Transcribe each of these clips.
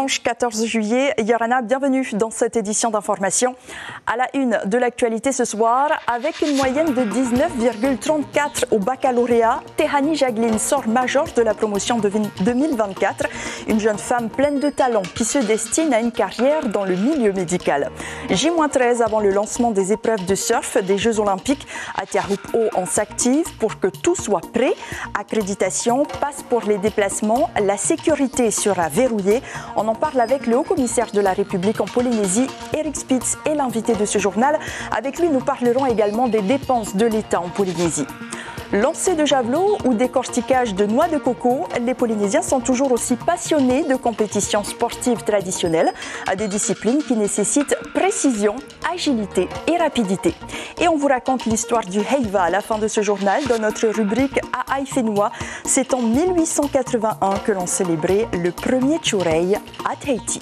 dimanche 14 juillet. Yorana, bienvenue dans cette édition d'information. À la une de l'actualité ce soir, avec une moyenne de 19,34 au baccalauréat, Tehani Jagline sort major de la promotion de 2024. Une jeune femme pleine de talent qui se destine à une carrière dans le milieu médical. J-13 avant le lancement des épreuves de surf des Jeux Olympiques. Atia Rupo, on s'active pour que tout soit prêt. Accréditation, passe pour les déplacements, la sécurité sera verrouillée. On en parle avec le haut-commissaire de la République en Polynésie, Eric Spitz, est l'invité de ce journal. Avec lui, nous parlerons également des dépenses de l'État en Polynésie. Lancer de javelot ou décortiquage de noix de coco, les Polynésiens sont toujours aussi passionnés de compétitions sportives traditionnelles, à des disciplines qui nécessitent précision, agilité et rapidité. Et on vous raconte l'histoire du Heiva à la fin de ce journal dans notre rubrique à Aifenua. C'est en 1881 que l'on célébrait le premier Churei à Tahiti.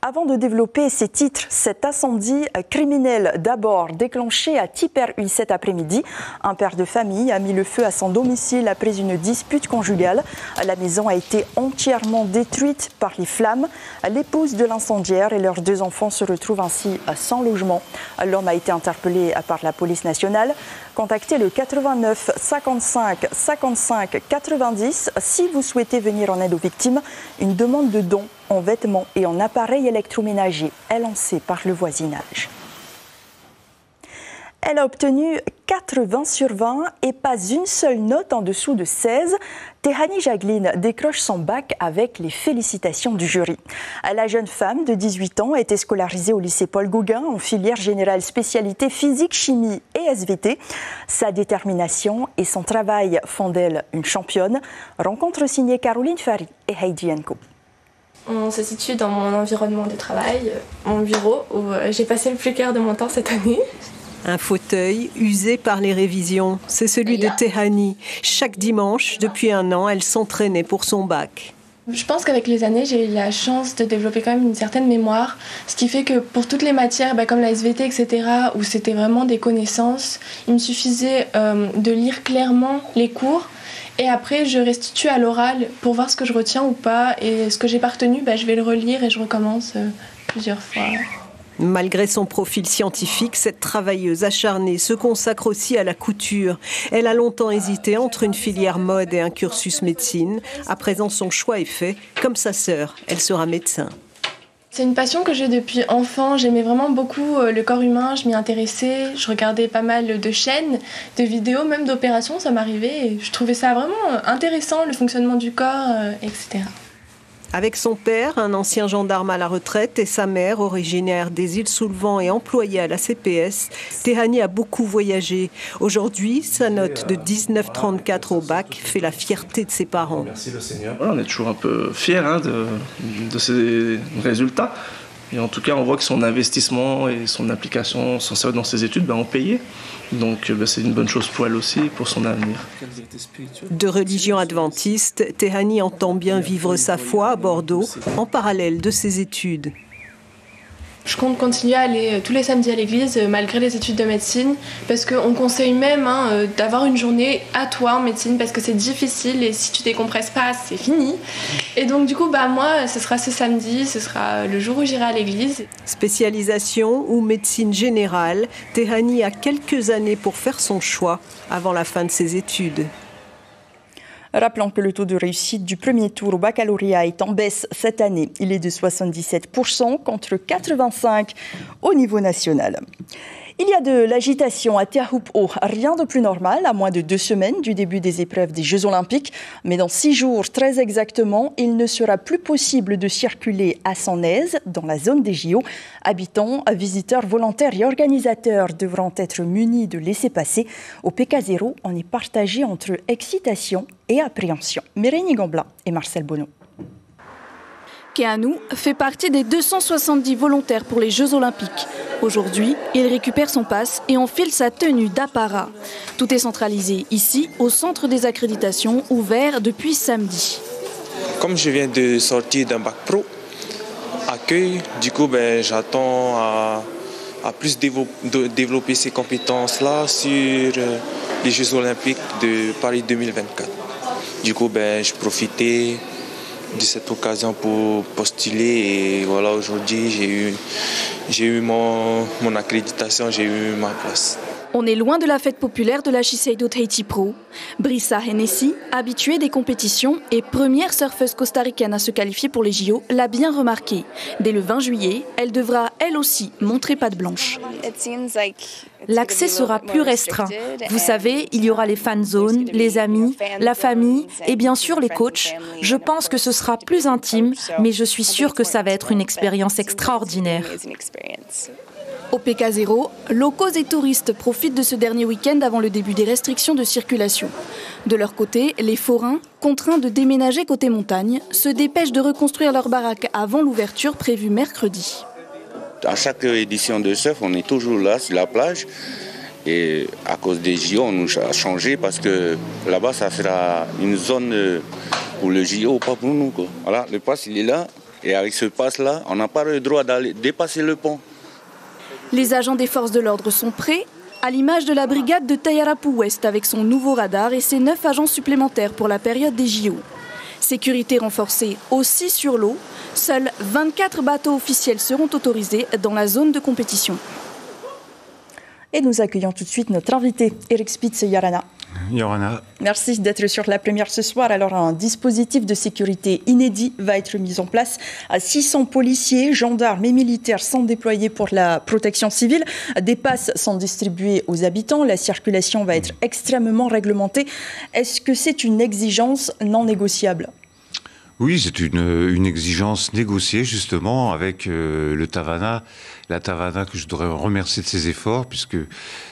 Avant de développer ces titres, cet incendie criminel d'abord déclenché à Tiperui cet après-midi. Un père de famille a mis le feu à son domicile après une dispute conjugale. La maison a été entièrement détruite par les flammes. L'épouse de l'incendiaire et leurs 2 enfants se retrouvent ainsi sans logement. L'homme a été interpellé par la police nationale. Contactez le 89 55 55 90 si vous souhaitez venir en aide aux victimes. Une demande de dons en vêtements et en appareils électroménagers est lancée par le voisinage. Elle a obtenu 80 sur 20 et pas une seule note en dessous de 16. Tehani Jagline décroche son bac avec les félicitations du jury. La jeune femme de 18 ans a été scolarisée au lycée Paul Gauguin en filière générale spécialité physique, chimie et SVT. Sa détermination et son travail font d'elle une championne. Rencontre signée Caroline Fari et Heidi Enko. On se situe dans mon environnement de travail, mon bureau, où j'ai passé le plus clair de mon temps cette année. Un fauteuil usé par les révisions, c'est celui de Tehani. Chaque dimanche, depuis 1 an, elle s'entraînait pour son bac. Je pense qu'avec les années, j'ai eu la chance de développer quand même une certaine mémoire, ce qui fait que pour toutes les matières, comme la SVT, etc., où c'était vraiment des connaissances, il me suffisait de lire clairement les cours. Et après, je restitue à l'oral pour voir ce que je retiens ou pas. Et ce que j'ai pas retenu, je vais le relire et je recommence plusieurs fois. Malgré son profil scientifique, cette travailleuse acharnée se consacre aussi à la couture. Elle a longtemps hésité entre une filière mode et un cursus médecine. À présent, son choix est fait. Comme sa sœur, elle sera médecin. C'est une passion que j'ai depuis enfant. J'aimais vraiment beaucoup le corps humain, je m'y intéressais. Je regardais pas mal de chaînes, de vidéos, même d'opérations, ça m'arrivait. Et je trouvais ça vraiment intéressant, le fonctionnement du corps, etc. Avec son père, un ancien gendarme à la retraite, et sa mère, originaire des Îles-sous-le-Vent et employée à la CPS, Tehani a beaucoup voyagé. Aujourd'hui, sa note de 19,34 au bac fait la fierté de ses parents. Merci le Seigneur. Voilà, on est toujours un peu fiers de ces résultats. Et en tout cas, on voit que son investissement et son application, son sérieux dans ses études ont payé. Donc c'est une bonne chose pour elle aussi, pour son avenir. De religion adventiste, Tehani entend bien vivre sa foi à Bordeaux, en parallèle de ses études. Je compte continuer à aller tous les samedis à l'église malgré les études de médecine parce qu'on conseille même d'avoir une journée à toi en médecine parce que c'est difficile et si tu décompresses pas, c'est fini. Et donc du coup, moi, ce sera ce samedi, ce sera le jour où j'irai à l'église. Spécialisation ou médecine générale, Tehani a quelques années pour faire son choix avant la fin de ses études. Rappelons que le taux de réussite du premier tour au baccalauréat est en baisse cette année. Il est de 77% contre 85% au niveau national. Il y a de l'agitation à Teahupo'o, rien de plus normal à moins de 2 semaines du début des épreuves des Jeux Olympiques. Mais dans 6 jours, très exactement, il ne sera plus possible de circuler à son aise dans la zone des JO. Habitants, visiteurs, volontaires et organisateurs devront être munis de laissez-passer. Au PK0, on est partagé entre excitation et appréhension. Mérénie Gamblin et Marcel Bonneau. Keanu fait partie des 270 volontaires pour les Jeux Olympiques. Aujourd'hui, il récupère son pass et enfile sa tenue d'apparat. Tout est centralisé ici, au centre des accréditations, ouvert depuis samedi. Comme je viens de sortir d'un bac pro, accueil, du coup j'attends à plus développer ces compétences-là sur les Jeux Olympiques de Paris 2024. Du coup, je profitais de cette occasion pour postuler. Et voilà, aujourd'hui, j'ai eu mon accréditation, j'ai eu ma place. On est loin de la fête populaire de la Shiseido Tahiti Pro. Brissa Hennessy, habituée des compétitions et première surfeuse costaricaine à se qualifier pour les JO, l'a bien remarqué. Dès le 20 juillet, elle devra elle aussi montrer patte blanche. L'accès sera plus restreint. Vous savez, il y aura les fan zones, les amis, la famille et bien sûr les coachs. Je pense que ce sera plus intime, mais je suis sûre que ça va être une expérience extraordinaire. Au PK0, locaux et touristes profitent de ce dernier week-end avant le début des restrictions de circulation. De leur côté, les forains, contraints de déménager côté montagne, se dépêchent de reconstruire leur baraque avant l'ouverture prévue mercredi. À chaque édition de surf, on est toujours là sur la plage. Et à cause des JO, on nous a changé parce que là-bas, ça sera une zone pour le JO, pas pour nous, quoi. Voilà, le pass, il est là. Et avec ce pass-là, on n'a pas le droit d'aller dépasser le pont. Les agents des forces de l'ordre sont prêts, à l'image de la brigade de Tayarapu Ouest avec son nouveau radar et ses 9 agents supplémentaires pour la période des JO. Sécurité renforcée aussi sur l'eau, seuls 24 bateaux officiels seront autorisés dans la zone de compétition. Et nous accueillons tout de suite notre invité, Eric Spitz Yorana. Yorana. Merci d'être sur la première ce soir. Alors, un dispositif de sécurité inédit va être mis en place. 600 policiers, gendarmes et militaires sont déployés pour la protection civile. Des passes sont distribuées aux habitants. La circulation va être extrêmement réglementée. Est-ce que c'est une exigence non négociable ? Oui, c'est une exigence négociée justement avec le Tavana. La Tavana que je voudrais remercier de ses efforts, puisque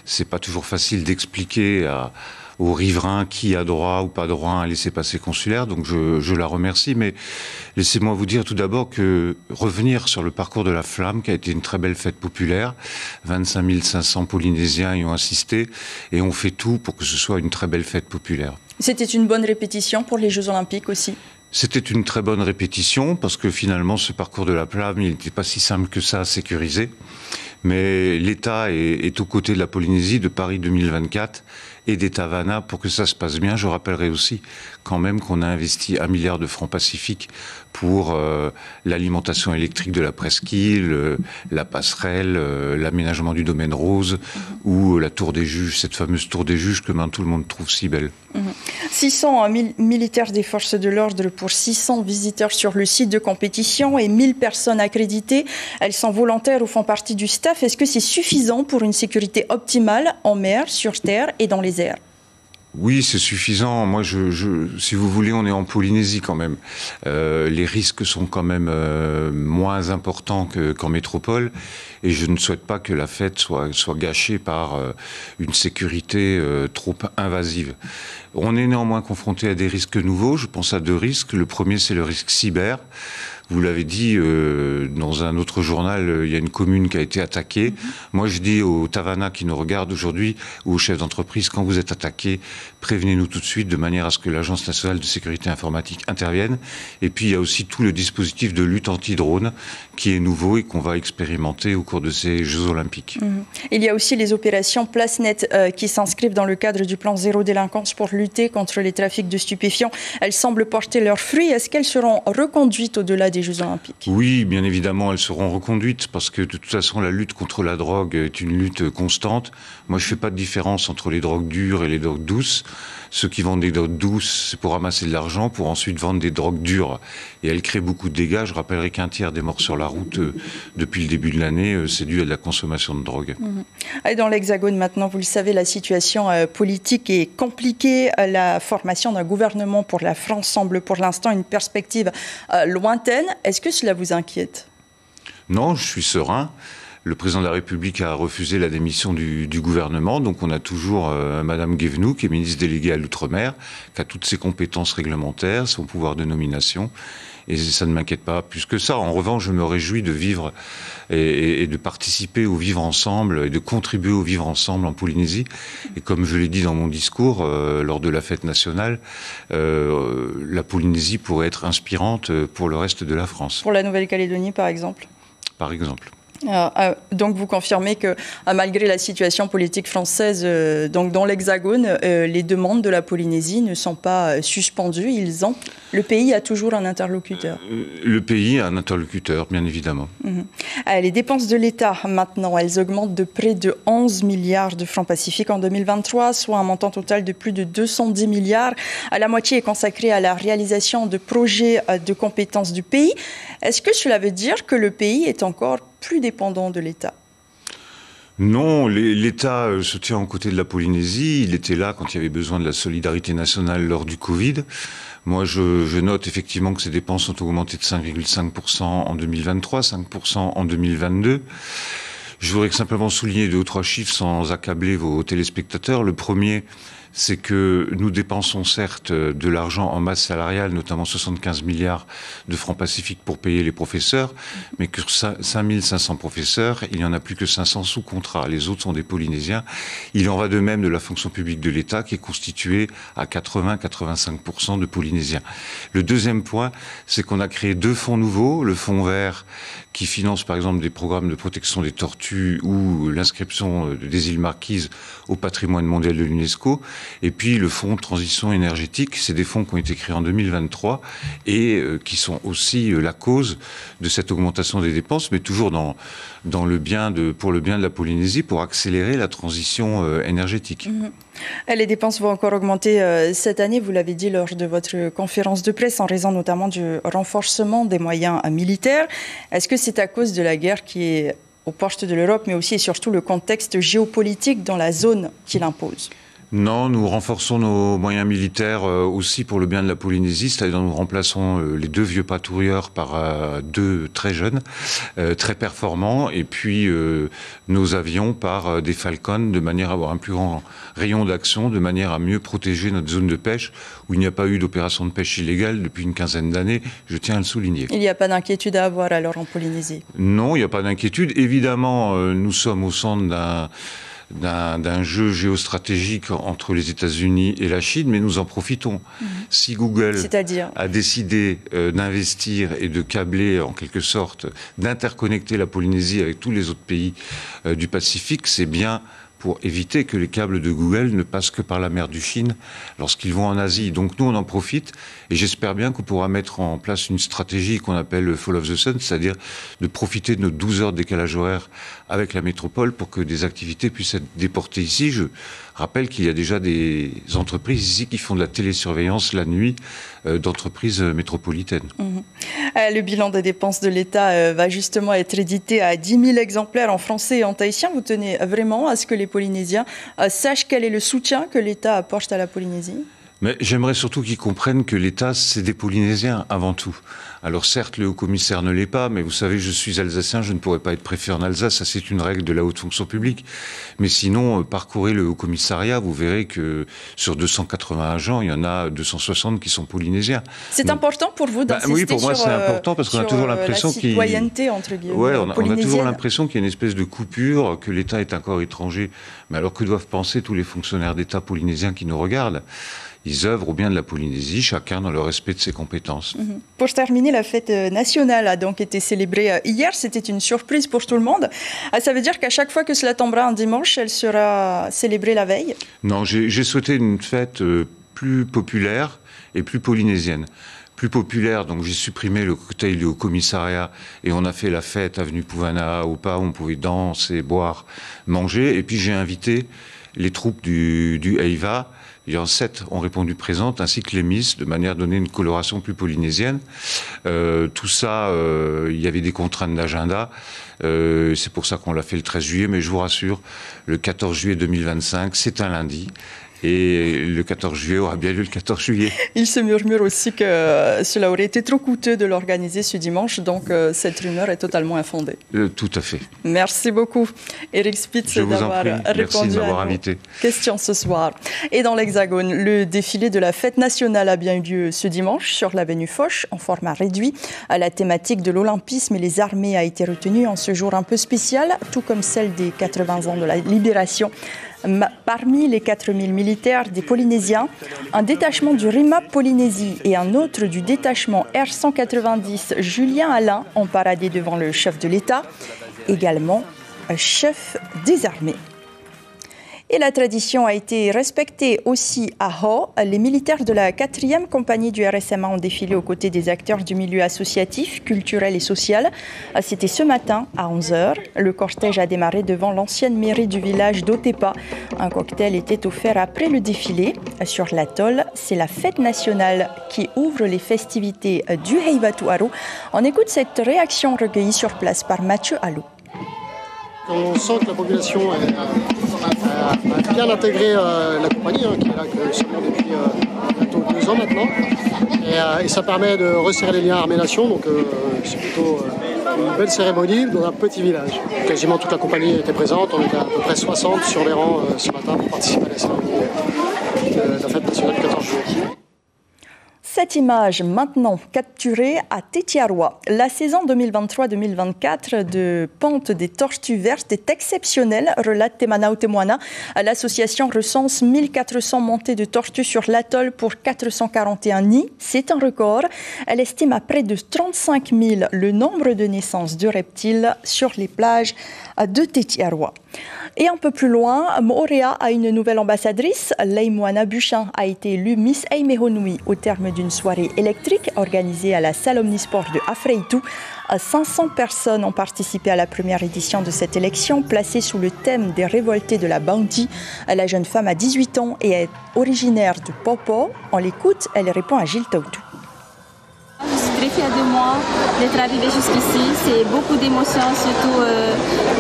c'est pas toujours facile d'expliquer aux riverains qui a droit ou pas droit à un laissez-passer consulaire, donc je la remercie. Mais laissez-moi vous dire tout d'abord que revenir sur le parcours de la Flamme, qui a été une très belle fête populaire, 25 500 Polynésiens y ont assisté, et on fait tout pour que ce soit une très belle fête populaire. C'était une bonne répétition pour les Jeux Olympiques aussi. C'était une très bonne répétition parce que finalement ce parcours de la Flamme, il n'était pas si simple que ça à sécuriser. Mais l'État est aux côtés de la Polynésie de Paris 2024 et des Tavana pour que ça se passe bien. Je rappellerai aussi quand même qu'on a investi 1 milliard de francs Pacifique pour l'alimentation électrique de la presqu'île, la passerelle, l'aménagement du domaine rose ou la tour des juges, cette fameuse tour des juges que maintenant tout le monde trouve si belle. 600 militaires des forces de l'ordre pour 600 visiteurs sur le site de compétition et 1000 personnes accréditées. Elles sont volontaires ou font partie du staff. Est-ce que c'est suffisant pour une sécurité optimale en mer, sur terre et dans les airs ? Oui, c'est suffisant. Moi, si vous voulez, on est en Polynésie quand même. Les risques sont quand même moins importants qu'en métropole. Et je ne souhaite pas que la fête soit gâchée par une sécurité trop invasive. On est néanmoins confronté à des risques nouveaux. Je pense à 2 risques. Le premier, c'est le risque cyber. Vous l'avez dit, dans un autre journal, il y a une commune qui a été attaquée. Moi, je dis aux Tavana qui nous regardent aujourd'hui, ou aux chefs d'entreprise, quand vous êtes attaqués, prévenez-nous tout de suite, de manière à ce que l'Agence nationale de sécurité informatique intervienne. Et puis, il y a aussi tout le dispositif de lutte anti-drone, qui est nouveau et qu'on va expérimenter au cours de ces Jeux Olympiques. Il y a aussi les opérations Place Net qui s'inscrivent dans le cadre du plan Zéro délinquance pour lutter contre les trafics de stupéfiants. Elles semblent porter leurs fruits. Est-ce qu'elles seront reconduites au-delà des Jeux Olympiques ? Oui, bien évidemment, elles seront reconduites parce que de toute façon, la lutte contre la drogue est une lutte constante. Moi, je ne fais pas de différence entre les drogues dures et les drogues douces. Ceux qui vendent des drogues douces, c'est pour ramasser de l'argent, pour ensuite vendre des drogues dures. Et elles créent beaucoup de dégâts. Je rappellerai qu'1 tiers des morts sur la route depuis le début de l'année, c'est dû à de la consommation de drogue. Et dans l'Hexagone, maintenant, vous le savez, la situation politique est compliquée. La formation d'un gouvernement pour la France semble pour l'instant une perspective lointaine. Est-ce que cela vous inquiète ? Non, je suis serein. Le président de la République a refusé la démission du gouvernement, donc on a toujours Madame Guévenoux, qui est ministre déléguée à l'Outre-mer, qui a toutes ses compétences réglementaires, son pouvoir de nomination, et ça ne m'inquiète pas plus que ça. En revanche, je me réjouis de vivre et de participer au vivre ensemble et de contribuer au vivre ensemble en Polynésie. Et comme je l'ai dit dans mon discours lors de la fête nationale, la Polynésie pourrait être inspirante pour le reste de la France. Pour la Nouvelle-Calédonie, par exemple ? Par exemple. Donc vous confirmez que malgré la situation politique française donc dans l'Hexagone, les demandes de la Polynésie ne sont pas suspendues. Le pays a toujours un interlocuteur. Le pays a un interlocuteur, bien évidemment. Les dépenses de l'État, maintenant, elles augmentent de près de 11 milliards de francs pacifiques en 2023, soit un montant total de plus de 210 milliards. La moitié est consacrée à la réalisation de projets de compétences du pays. Est-ce que cela veut dire que le pays est encore plus dépendant de l'État? Non, l'État se tient aux côtés de la Polynésie. Il était là quand il y avait besoin de la solidarité nationale lors du Covid. Moi, je note effectivement que ces dépenses ont augmenté de 5,5% en 2023, 5% en 2022. Je voudrais simplement souligner 2 ou 3 chiffres sans accabler vos téléspectateurs. Le premier, c'est que nous dépensons certes de l'argent en masse salariale, notamment 75 milliards de francs pacifiques pour payer les professeurs, mais que 5500 professeurs, il n'y en a plus que 500 sous contrat. Les autres sont des Polynésiens. Il en va de même de la fonction publique de l'État qui est constituée à 80-85% de Polynésiens. Le deuxième point, c'est qu'on a créé 2 fonds nouveaux. Le fonds vert qui finance par exemple des programmes de protection des tortues ou l'inscription des îles Marquises au patrimoine mondial de l'UNESCO. Et puis le fonds de transition énergétique, c'est des fonds qui ont été créés en 2023 et qui sont aussi la cause de cette augmentation des dépenses, mais toujours pour le bien de la Polynésie, pour accélérer la transition énergétique. Les dépenses vont encore augmenter cette année, vous l'avez dit lors de votre conférence de presse, en raison notamment du renforcement des moyens militaires. Est-ce que c'est à cause de la guerre qui est aux portes de l'Europe, mais aussi et surtout le contexte géopolitique dans la zone qui l'impose? Non, nous renforçons nos moyens militaires aussi pour le bien de la Polynésie, c'est-à-dire nous remplaçons les 2 vieux patrouilleurs par 2 très jeunes, très performants, et puis nos avions par des Falcons, de manière à avoir un plus grand rayon d'action, de manière à mieux protéger notre zone de pêche, où il n'y a pas eu d'opération de pêche illégale depuis une quinzaine d'années, je tiens à le souligner. Il n'y a pas d'inquiétude à avoir alors en Polynésie? Non, il n'y a pas d'inquiétude. Évidemment, nous sommes au centre d'un jeu géostratégique entre les États-Unis et la Chine, mais nous en profitons. Si Google a décidé d'investir et de câbler, en quelque sorte, d'interconnecter la Polynésie avec tous les autres pays du Pacifique, c'est bien pour éviter que les câbles de Google ne passent que par la mer du Chine lorsqu'ils vont en Asie. Donc nous, on en profite et j'espère bien qu'on pourra mettre en place une stratégie qu'on appelle le Fall of the Sun, c'est-à-dire de profiter de nos 12 heures de décalage horaire avec la métropole pour que des activités puissent être déportées ici. Je rappelle qu'il y a déjà des entreprises ici qui font de la télésurveillance la nuit d'entreprises métropolitaines. Le bilan des dépenses de l'État va justement être édité à 10 000 exemplaires en français et en tahitien. Vous tenez vraiment à ce que les Polynésiens sachent quel est le soutien que l'État apporte à la Polynésie? Mais j'aimerais surtout qu'ils comprennent que l'État, c'est des Polynésiens avant tout. Alors certes, le haut-commissaire ne l'est pas, mais vous savez, je suis alsacien, je ne pourrais pas être préfet en Alsace, ça c'est une règle de la haute fonction publique. Mais sinon, parcourez le haut-commissariat, vous verrez que sur 280 agents, il y en a 260 qui sont polynésiens. C'est important pour vous d'insister oui, pour moi c'est important parce qu'on a toujours l'impression qu'il citoyenneté entre guillemets. Ouais, on a toujours l'impression qu'il y a une espèce de coupure, que l'État est encore étranger. Mais alors que doivent penser tous les fonctionnaires d'État polynésiens qui nous regardent? Ils œuvrent au bien de la Polynésie, chacun dans le respect de ses compétences. Pour terminer, la fête nationale a donc été célébrée hier. C'était une surprise pour tout le monde. Ça veut dire qu'à chaque fois que cela tombera un dimanche, elle sera célébrée la veille? Non, j'ai souhaité une fête plus populaire et plus polynésienne. Plus populaire, donc j'ai supprimé le cocktail du haut-commissariat et on a fait la fête avenue Pouvana, au pas où on pouvait danser, boire, manger. Et puis j'ai invité les troupes du EIVA. Il y en 7 ont répondu présentes, ainsi que les Miss, de manière à donner une coloration plus polynésienne. Tout ça, il y avait des contraintes d'agenda. C'est pour ça qu'on l'a fait le 13 juillet, mais je vous rassure, le 14 juillet 2025, c'est un lundi. Et le 14 juillet aura bien lieu le 14 juillet. Il se murmure aussi que cela aurait été trop coûteux de l'organiser ce dimanche, donc cette rumeur est totalement infondée. Tout à fait. Merci beaucoup, Eric Spitz, d'avoir répondu à nos questions ce soir. Et dans l'Hexagone, le défilé de la fête nationale a bien eu lieu ce dimanche sur l'avenue Foch, en format réduit. La thématique de l'olympisme et les armées a été retenue en ce jour un peu spécial, tout comme celle des 80 ans de la libération. Parmi les 4000 militaires des Polynésiens, un détachement du RIMAP Polynésie et un autre du détachement R190 Julien Alain ont paradé devant le chef de l'État. également chef des armées. Et la tradition a été respectée aussi à Ho. Les militaires de la 4e compagnie du RSMA ont défilé aux côtés des acteurs du milieu associatif, culturel et social. C'était ce matin à 11h. Le cortège a démarré devant l'ancienne mairie du village d'Otepa. Un cocktail était offert après le défilé. Sur l'atoll, c'est la fête nationale qui ouvre les festivités du Heivatu Aru. On écoute cette réaction recueillie sur place par Mathieu Alou. On sent que la population a bien intégré la compagnie, qui est là seulement depuis bientôt 2 ans maintenant. Et ça permet de resserrer les liens armée-nation, donc c'est plutôt une belle cérémonie dans un petit village. Quasiment toute la compagnie était présente, on était à peu près 60 sur les rangs ce matin pour participer à la cérémonie de la fête nationale du 14 jours. Cette image maintenant capturée à Tetiaroa. La saison 2023-2024 de ponte des tortues vertes est exceptionnelle, relate Temanao Temoana. L'association recense 1400 montées de tortues sur l'atoll pour 441 nids. C'est un record. Elle estime à près de 35 000 le nombre de naissances de reptiles sur les plages de Tetiaroa. Et un peu plus loin, Moorea a une nouvelle ambassadrice. Leimoana Buchan a été élue Miss Aimehonui au terme d'une soirée électrique organisée à la salle Omnisport de Afreitu. 500 personnes ont participé à la première édition de cette élection, placée sous le thème des révoltés de la Bounty. La jeune femme a 18 ans et est originaire de Popo. On l'écoute, elle répond à Gilles Tautou. Je suis très fière de moi d'être arrivée jusqu'ici. C'est beaucoup d'émotions, surtout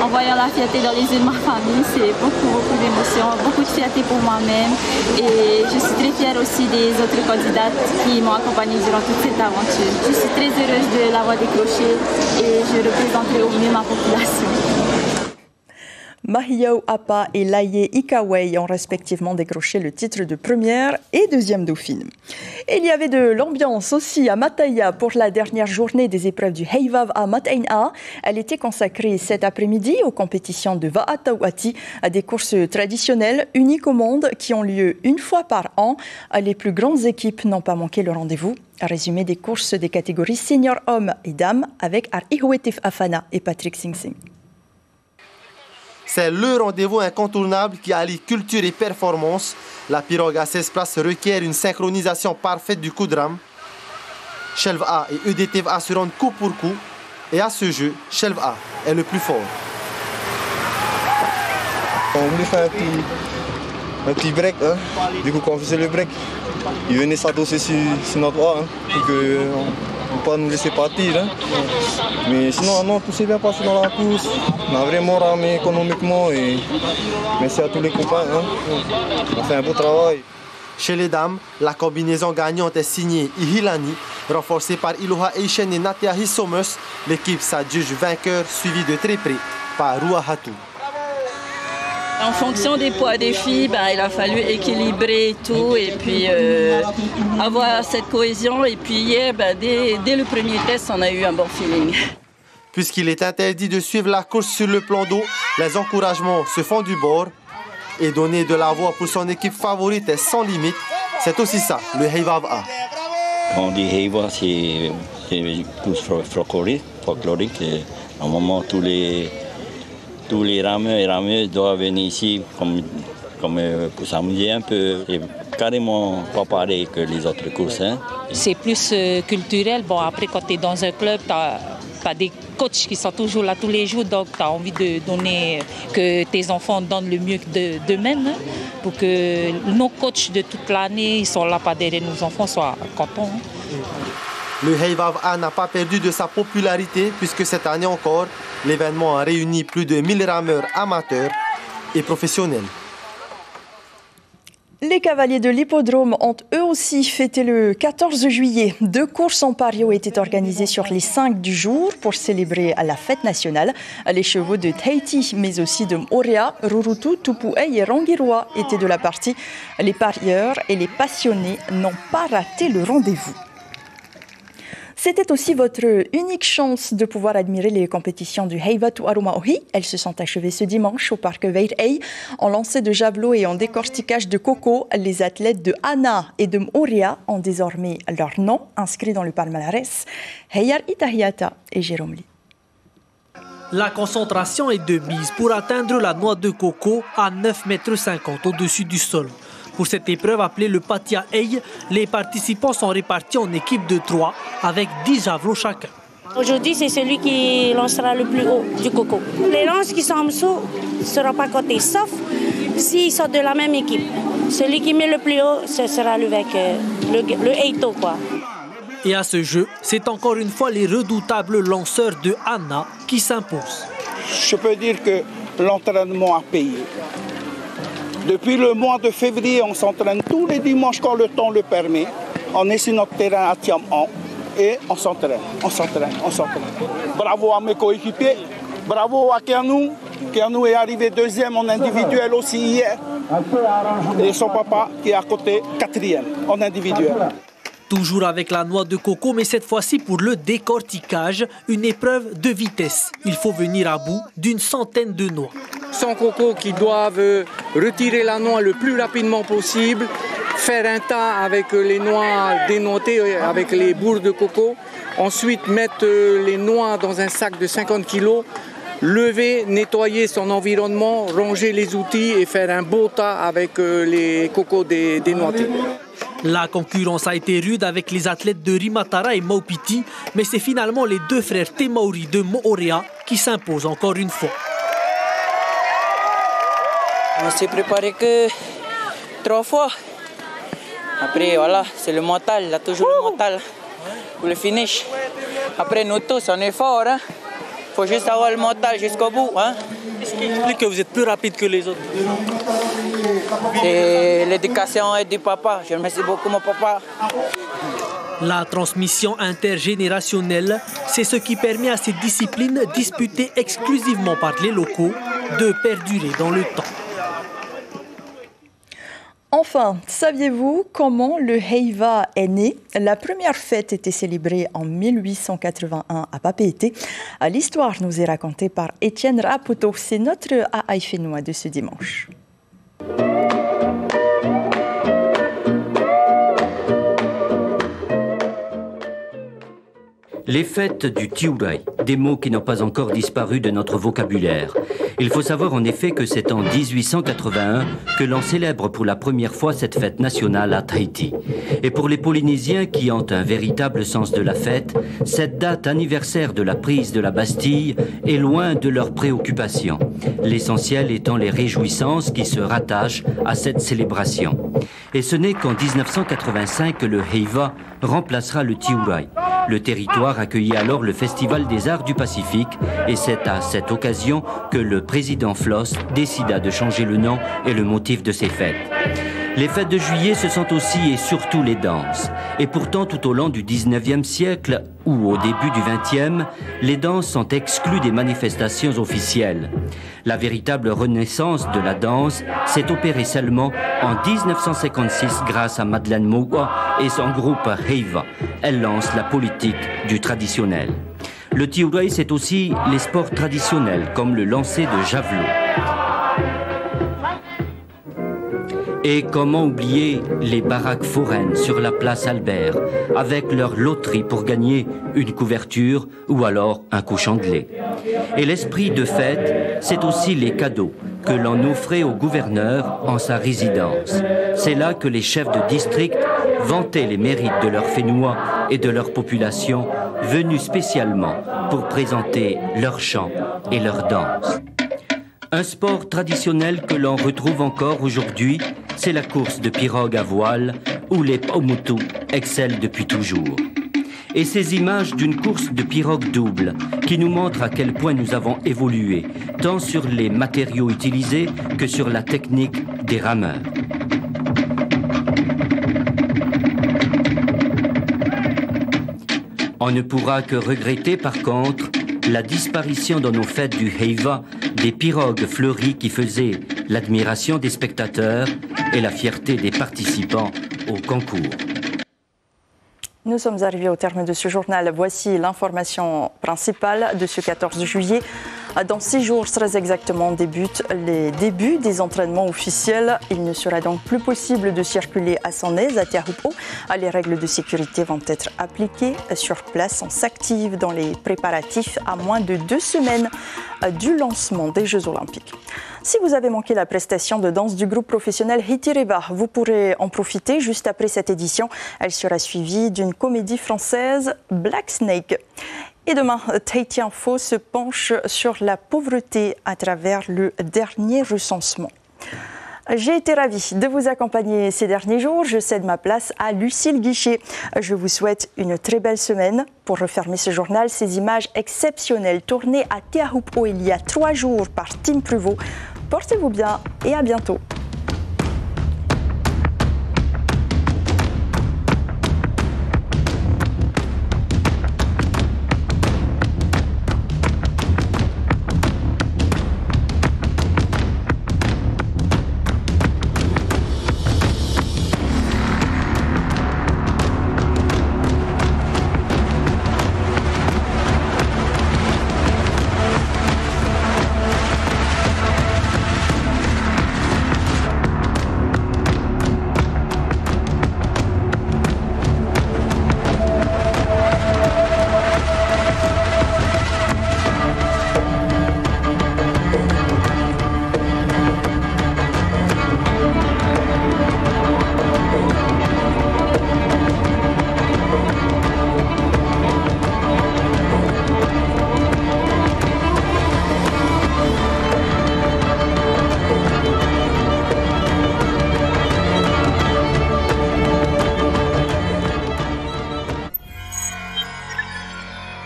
en voyant la fierté dans les yeux de ma famille. C'est beaucoup d'émotions, beaucoup de fierté pour moi-même. Et je suis très fière aussi des autres candidates qui m'ont accompagnée durant toute cette aventure. Je suis très heureuse de l'avoir décrochée et je représenterai au mieux ma population. Mahiau Apa et Laye Ikawei ont respectivement décroché le titre de première et deuxième dauphine. Et il y avait de l'ambiance aussi à Mataya pour la dernière journée des épreuves du Heivav à Mataina. Elle était consacrée cet après-midi aux compétitions de Va'atauati, des courses traditionnelles uniques au monde qui ont lieu une fois par an. Les plus grandes équipes n'ont pas manqué le rendez-vous. Résumé des courses des catégories senior hommes et dames avec Ar-Ihwetif Afana et Patrick Sing Sing. C'est le rendez-vous incontournable qui allie culture et performance. La pirogue à 16 places requiert une synchronisation parfaite du coup de rame. Shelv A et EDTV A se rendent coup pour coup. Et à ce jeu, Shelv A est le plus fort. On voulait faire un petit break. Hein. Du coup, quand on faisait le break, ils venaient s'adosser sur notre A pour ne pas nous laisser partir. Hein. Mais sinon, non, tout s'est bien passé dans la course. On a vraiment ramé économiquement et merci à tous les copains. Hein. On fait un beau travail. Chez les dames, la combinaison gagnante est signée Ihilani, renforcée par Iloha Eishen et Natia Hissomers. L'équipe s'adjuge vainqueur, suivie de très près par Rua Hatu. En fonction des poids des filles, il a fallu équilibrer tout et puis avoir cette cohésion. Et puis hier, dès le premier test, on a eu un bon feeling. Puisqu'il est interdit de suivre la course sur le plan d'eau, les encouragements se font du bord. Et donner de la voix pour son équipe favorite est sans limite. C'est aussi ça, le Heivav A. On dit Heiva, c'est plus folklorique. Normalement, tous les rameurs et rameuses doivent venir ici comme pour s'amuser un peu. C'est carrément pas pareil que les autres courses. Hein. C'est plus culturel. Bon, après, quand tu es dans un club, tu as des coachs qui sont toujours là tous les jours, donc tu as envie de donner, que tes enfants donnent le mieux d'eux-mêmes, hein, pour que nos coachs de toute l'année, ils sont là pas derrière nos enfants, soient contents. Hein. Le Heivav A n'a pas perdu de sa popularité puisque cette année encore, l'événement a réuni plus de 1000 rameurs amateurs et professionnels. Les cavaliers de l'hippodrome ont eux aussi fêté le 14 juillet. 2 courses en pario étaient organisées sur les 5 du jour pour célébrer la fête nationale. Les chevaux de Tahiti, mais aussi de Moorea, Rurutu, Tupu'ei et Rangiroa étaient de la partie. Les parieurs et les passionnés n'ont pas raté le rendez-vous. C'était aussi votre unique chance de pouvoir admirer les compétitions du Heivatu Aru Maohi. Elles se sont achevées ce dimanche au parc Veirei. En lancer de javelot et en décortiquage de coco, les athlètes de Ana et de Moorea ont désormais leur nom inscrit dans le palmarès. Heyar Itahiata et Jérôme Lee. La concentration est de mise pour atteindre la noix de coco à 9,50 m au-dessus du sol. Pour cette épreuve appelée le Patia Ei, les participants sont répartis en équipes de 3 avec 10 javelots chacun. Aujourd'hui, c'est celui qui lancera le plus haut du coco. Les lances qui sont en dessous ne seront pas cotées, sauf s'ils sont de la même équipe. Celui qui met le plus haut, ce sera le Eito, quoi. Et à ce jeu, c'est encore une fois les redoutables lanceurs de Anna qui s'imposent. Je peux dire que l'entraînement a payé. Depuis le mois de février, on s'entraîne tous les dimanches quand le temps le permet. On est sur notre terrain à Tiam-An et on s'entraîne. Bravo à mes coéquipiers, bravo à Keanou. Keanou est arrivé deuxième en individuel aussi hier. Et son papa qui est à côté, quatrième en individuel. Toujours avec la noix de coco, mais cette fois-ci pour le décortiquage, une épreuve de vitesse. Il faut venir à bout d'une centaine de noix. 100 cocos qui doivent retirer la noix le plus rapidement possible, faire un tas avec les noix dénoitées, avec les bourres de coco, ensuite mettre les noix dans un sac de 50 kg, lever, nettoyer son environnement, ranger les outils et faire un beau tas avec les cocos dénoités. La concurrence a été rude avec les athlètes de Rimatara et Maupiti, mais c'est finalement les deux frères Temauri de Moorea qui s'imposent encore une fois. On s'est préparé que 3 fois. Après, voilà, c'est le mental, il a toujours le mental pour le finish. Après, nous tous, on est forts. Il faut juste avoir le mental jusqu'au bout. Qu'est-ce qui explique que vous êtes plus rapide que les autres? C'est l'éducation du papa. Je remercie beaucoup mon papa. La transmission intergénérationnelle, c'est ce qui permet à ces disciplines disputées exclusivement par les locaux de perdurer dans le temps. Enfin, saviez-vous comment le Heiva est né? La première fête était célébrée en 1881 à Papeete. L'histoire nous est racontée par Étienne Raputo. C'est notre Aïfenois de ce dimanche. Les fêtes du Tiurai, des mots qui n'ont pas encore disparu de notre vocabulaire. Il faut savoir en effet que c'est en 1881 que l'on célèbre pour la première fois cette fête nationale à Tahiti. Et pour les Polynésiens qui ont un véritable sens de la fête, cette date anniversaire de la prise de la Bastille est loin de leurs préoccupations. L'essentiel étant les réjouissances qui se rattachent à cette célébration. Et ce n'est qu'en 1985 que le Heiva remplacera le Tiurai. Le territoire accueillit alors le Festival des Arts du Pacifique et c'est à cette occasion que le président Floss décida de changer le nom et le motif de ces fêtes. Les fêtes de juillet, ce sont aussi et surtout les danses. Et pourtant, tout au long du 19e siècle ou au début du 20e, les danses sont exclues des manifestations officielles. La véritable renaissance de la danse s'est opérée seulement en 1956 grâce à Madeleine Moua et son groupe Heiva. Elle lance la politique du traditionnel. Le Tiurai, c'est aussi les sports traditionnels comme le lancer de javelot. Et comment oublier les baraques foraines sur la place Albert, avec leur loterie pour gagner une couverture ou alors un couchant de lait. Et l'esprit de fête, c'est aussi les cadeaux que l'on offrait au gouverneur en sa résidence. C'est là que les chefs de district vantaient les mérites de leurs Fénois et de leur population, venus spécialement pour présenter leurs chants et leurs danses. Un sport traditionnel que l'on retrouve encore aujourd'hui, c'est la course de pirogue à voile, où les Paumotu excellent depuis toujours. Et ces images d'une course de pirogue double, qui nous montrent à quel point nous avons évolué, tant sur les matériaux utilisés que sur la technique des rameurs. On ne pourra que regretter par contre la disparition dans nos fêtes du Heiva des pirogues fleuries qui faisaient l'admiration des spectateurs et la fierté des participants au concours. Nous sommes arrivés au terme de ce journal. Voici l'information principale de ce 14 juillet. Dans 6 jours, très exactement, débutent les débuts des entraînements officiels. Il ne sera donc plus possible de circuler à son aise à Tiahupo. Les règles de sécurité vont être appliquées sur place. On s'active dans les préparatifs à moins de 2 semaines du lancement des Jeux Olympiques. Si vous avez manqué la prestation de danse du groupe professionnel Hitireba, vous pourrez en profiter juste après cette édition. Elle sera suivie d'une comédie française, Black Snake. Et demain, Tahiti Info se penche sur la pauvreté à travers le dernier recensement. J'ai été ravie de vous accompagner ces derniers jours. Je cède ma place à Lucille Guichet. Je vous souhaite une très belle semaine. Pour refermer ce journal, ces images exceptionnelles tournées à Tiahupo il y a 3 jours par Tim Pruvot. Portez-vous bien et à bientôt.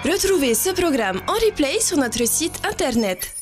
Retrouvez ce programme en replay sur notre site internet.